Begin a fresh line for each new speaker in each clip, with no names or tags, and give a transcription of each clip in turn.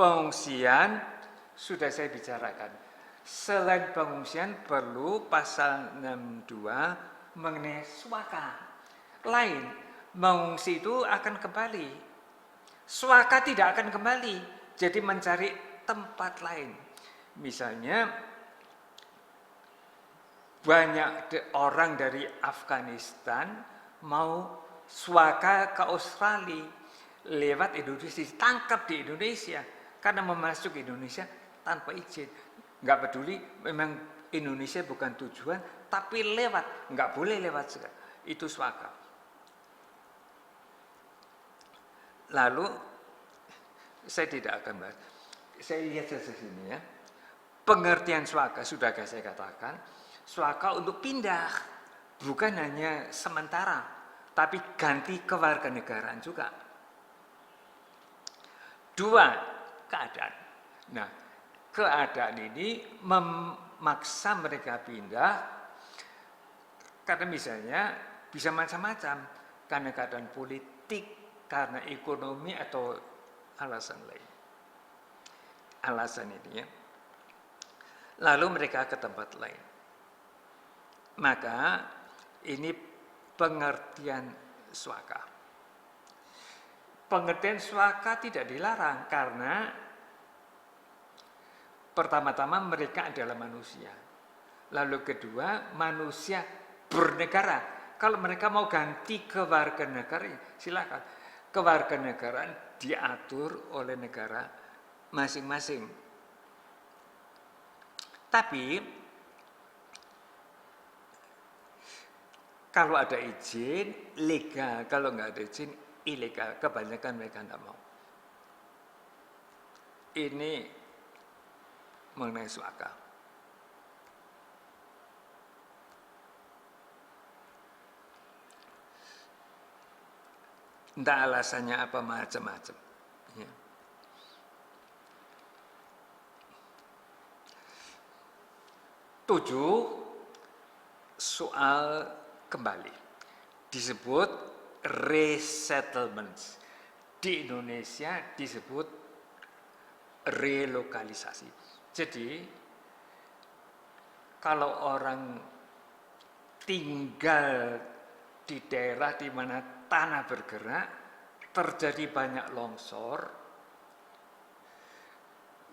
Pengungsian sudah saya bicarakan. Selain pengungsian perlu pasal 62 mengenai swaka. Lain, mengungsi itu akan kembali. Swaka tidak akan kembali. Jadi mencari tempat lain. Misalnya banyak orang dari Afghanistan mau swaka ke Australia lewat Indonesia, ditangkap di Indonesia karena memasuki Indonesia tanpa izin. Nggak peduli, memang Indonesia bukan tujuan, tapi lewat, nggak boleh lewat juga. Itu swaka. Lalu saya tidak akan bahas. Saya lihat saja sini ya. Pengertian swaka sudah saya katakan. Swaka untuk pindah, bukan hanya sementara, tapi ganti kewarganegaraan juga. Dua, keadaan. Nah, keadaan ini memaksa mereka pindah karena misalnya bisa macam-macam, karena keadaan politik, karena ekonomi atau alasan lain. Alasan ini ya. Lalu mereka ke tempat lain. Maka ini pengertian swaka. Pengertian swaka tidak dilarang karena pertama-tama mereka adalah manusia. Lalu kedua, manusia bernegara. Kalau mereka mau ganti kewarganegaraan, silakan. Kewarganegaraan diatur oleh negara masing-masing. Tapi kalau ada izin legal, kalau nggak ada izin ilegal. Kebanyakan mereka nggak mau. Ini mengenai swaka. Entah alasannya apa, macam-macam. Ya. Tujuh, soal kembali. Disebut resettlement. Di Indonesia disebut relokalisasi. Jadi kalau orang tinggal di daerah di mana tanah bergerak, terjadi banyak longsor,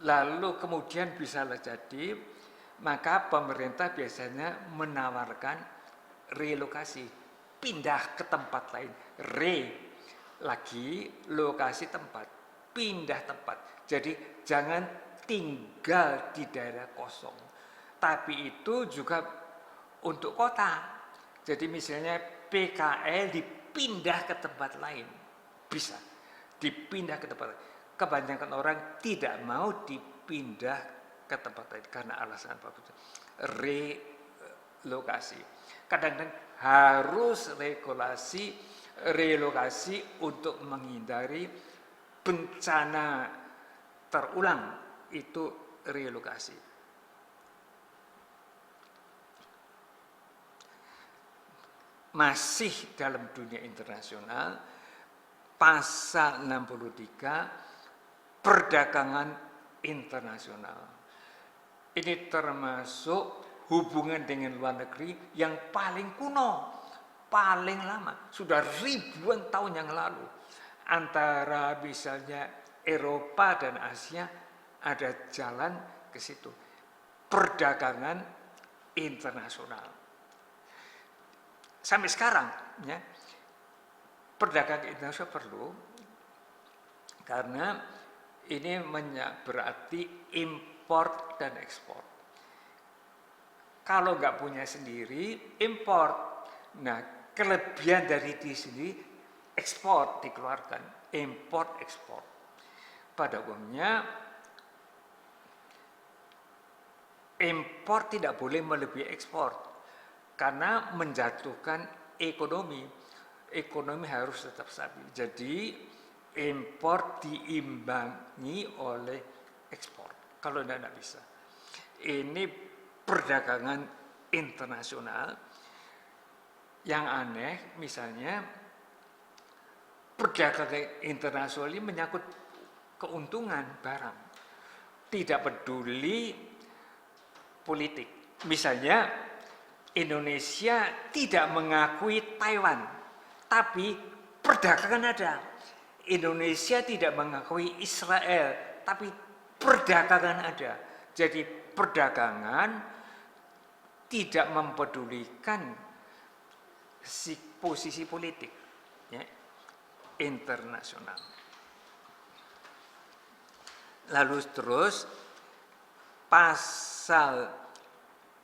lalu kemudian bisa terjadi, maka pemerintah biasanya menawarkan relokasi, pindah ke tempat lain. Lagi lokasi tempat, pindah tempat. Jadi jangan tinggal di daerah kosong. Tapi itu juga untuk kota. Jadi misalnya PKL dipindah ke tempat lain. Bisa dipindah ke tempat lain. Kebanyakan orang tidak mau dipindah ke tempat lain karena alasan apa? Relokasi. Kadang-kadang harus relokasi untuk menghindari bencana terulang, itu relokasi. Masih dalam dunia internasional, pasal 63 perdagangan internasional. Ini termasuk hubungan dengan luar negeri yang paling kuno, paling lama, sudah ribuan tahun yang lalu. Antara misalnya Eropa dan Asia ada jalan ke situ. Perdagangan internasional. Sampai sekarang ya, perdagangan internasional perlu karena ini berarti import dan ekspor. Kalau nggak punya sendiri, import. Nah, kelebihan dari di sini ekspor dikeluarkan, import ekspor. Pada umumnya impor tidak boleh melebihi ekspor karena menjatuhkan ekonomi. Ekonomi harus tetap stabil. Jadi impor diimbangi oleh ekspor. Kalau tidak bisa. Ini perdagangan internasional. Yang aneh misalnya perdagangan internasional ini menyangkut keuntungan barang. Tidak peduli politik. Misalnya Indonesia tidak mengakui Taiwan, tapi perdagangan ada. Indonesia tidak mengakui Israel, tapi perdagangan ada. Jadi perdagangan tidak mempedulikan posisi politik, ya, internasional. Lalu terus pasal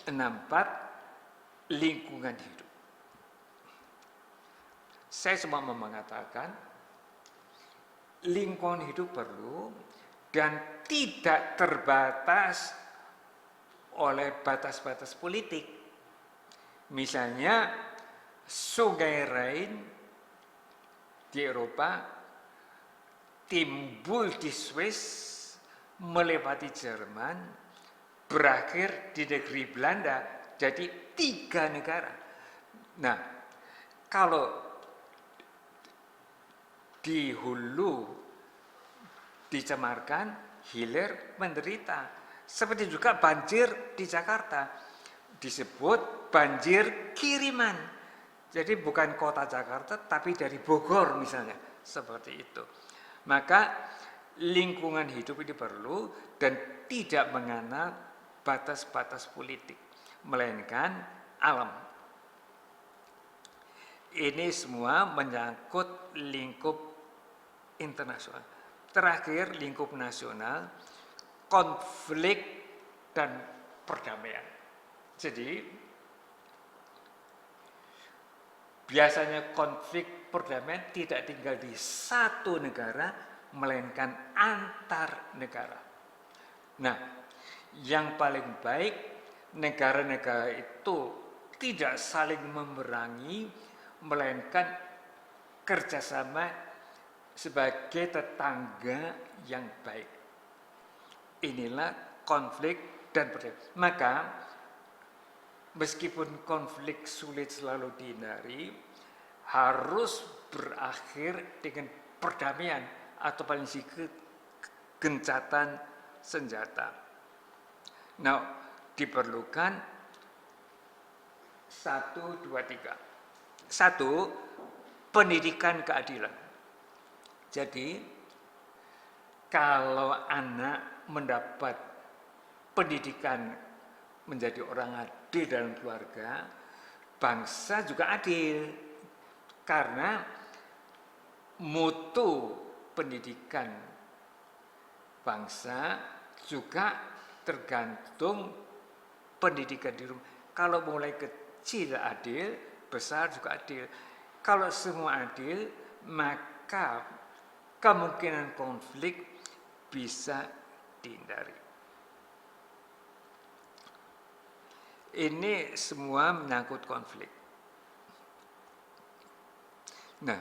64 lingkungan hidup. Saya cuma mau mengatakan lingkungan hidup perlu dan tidak terbatas oleh batas-batas politik. Misalnya Sungai Rhine di Eropa timbul di Swiss, melewati Jerman, berakhir di negeri Belanda, jadi 3 negara. Nah, kalau di hulu dicemarkan, hilir menderita. Seperti juga banjir di Jakarta, disebut banjir kiriman. Jadi bukan kota Jakarta, tapi dari Bogor misalnya, seperti itu. Maka lingkungan hidup ini perlu dan tidak mengenal batas-batas politik, melainkan alam. Ini semua menyangkut lingkup internasional. Terakhir, lingkup nasional, konflik dan perdamaian. Jadi, biasanya konflik perdamaian tidak tinggal di satu negara, melainkan antar negara. Nah, yang paling baik negara-negara itu tidak saling memerangi, melainkan kerjasama sebagai tetangga yang baik. Inilah konflik dan perdamaian. Maka meskipun konflik sulit selalu dihindari, harus berakhir dengan perdamaian atau paling sedikit gencatan senjata. Nah, diperlukan 1, 2, 3. 1, pendidikan keadilan. Jadi, kalau anak mendapat pendidikan menjadi orang adil dalam keluarga, bangsa juga adil. Karena mutu pendidikan bangsa juga tergantung pendidikan di rumah. Kalau mulai kecil adil, besar juga adil. Kalau semua adil, maka kemungkinan konflik bisa dihindari. Ini semua menyangkut konflik. Nah,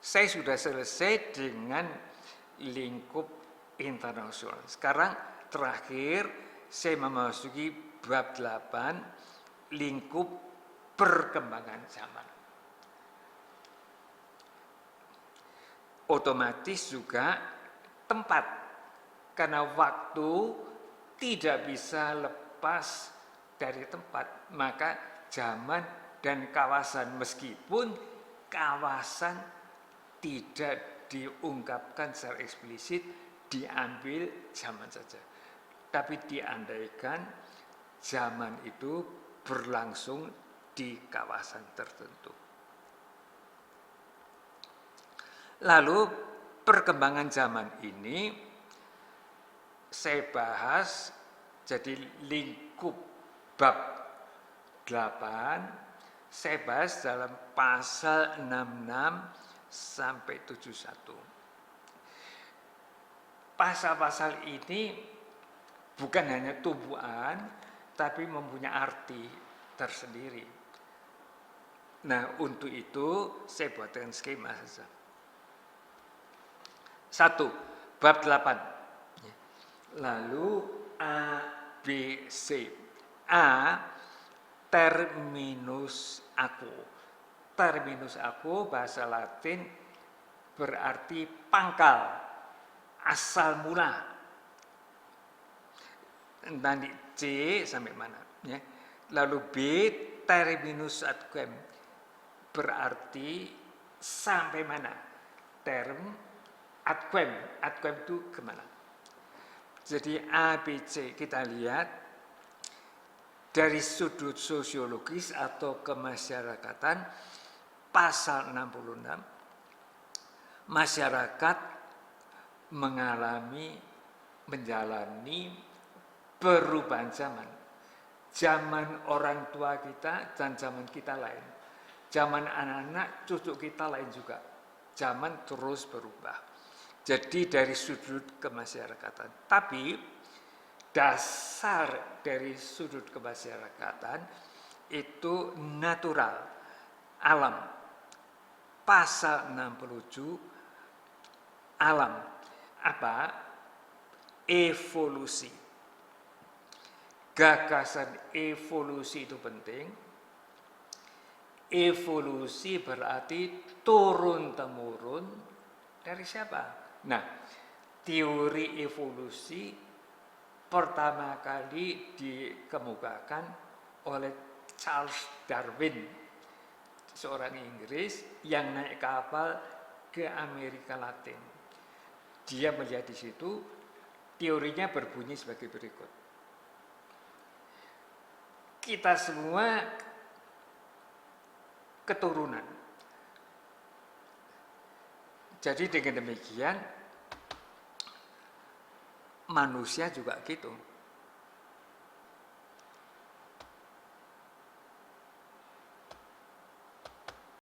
saya sudah selesai dengan lingkup internasional. Sekarang terakhir saya memasuki bab 8, lingkup perkembangan zaman. Otomatis juga tempat, karena waktu tidak bisa lepas dari tempat, maka zaman dan kawasan, meskipun kawasan tidak diungkapkan secara eksplisit, diambil zaman saja. Tapi diandaikan zaman itu berlangsung di kawasan tertentu. Lalu perkembangan zaman ini saya bahas jadi lingkup bab 8, saya bahas dalam pasal 66 sampai 71. Pasal-pasal ini bukan hanya tumbuhan, tapi mempunyai arti tersendiri. Nah, untuk itu saya buatkan skema saja. 1, bab 8. Lalu A, B, C. A, terminus aku. Terminus aku bahasa Latin berarti pangkal asal mula. Nanti C sampai mana, ya. Lalu B, terminus ad quem, berarti sampai mana? Term ad quem itu kemana? Jadi A, B, C kita lihat dari sudut sosiologis atau kemasyarakatan. Pasal 66, masyarakat menjalani perubahan zaman. Zaman orang tua kita dan zaman kita lain. Zaman anak-anak, cucu kita lain juga. Zaman terus berubah. Jadi dari sudut kemasyarakatan. Tapi dasar dari sudut kemasyarakatan itu natural, alam. Pasal 67, alam. Apa? Evolusi. Gagasan evolusi itu penting. Evolusi berarti turun-temurun dari siapa? Nah, teori evolusi pertama kali dikemukakan oleh Charles Darwin, seorang Inggris yang naik kapal ke Amerika Latin. Dia melihat di situ, teorinya berbunyi sebagai berikut. Kita semua keturunan. Jadi dengan demikian manusia juga gitu.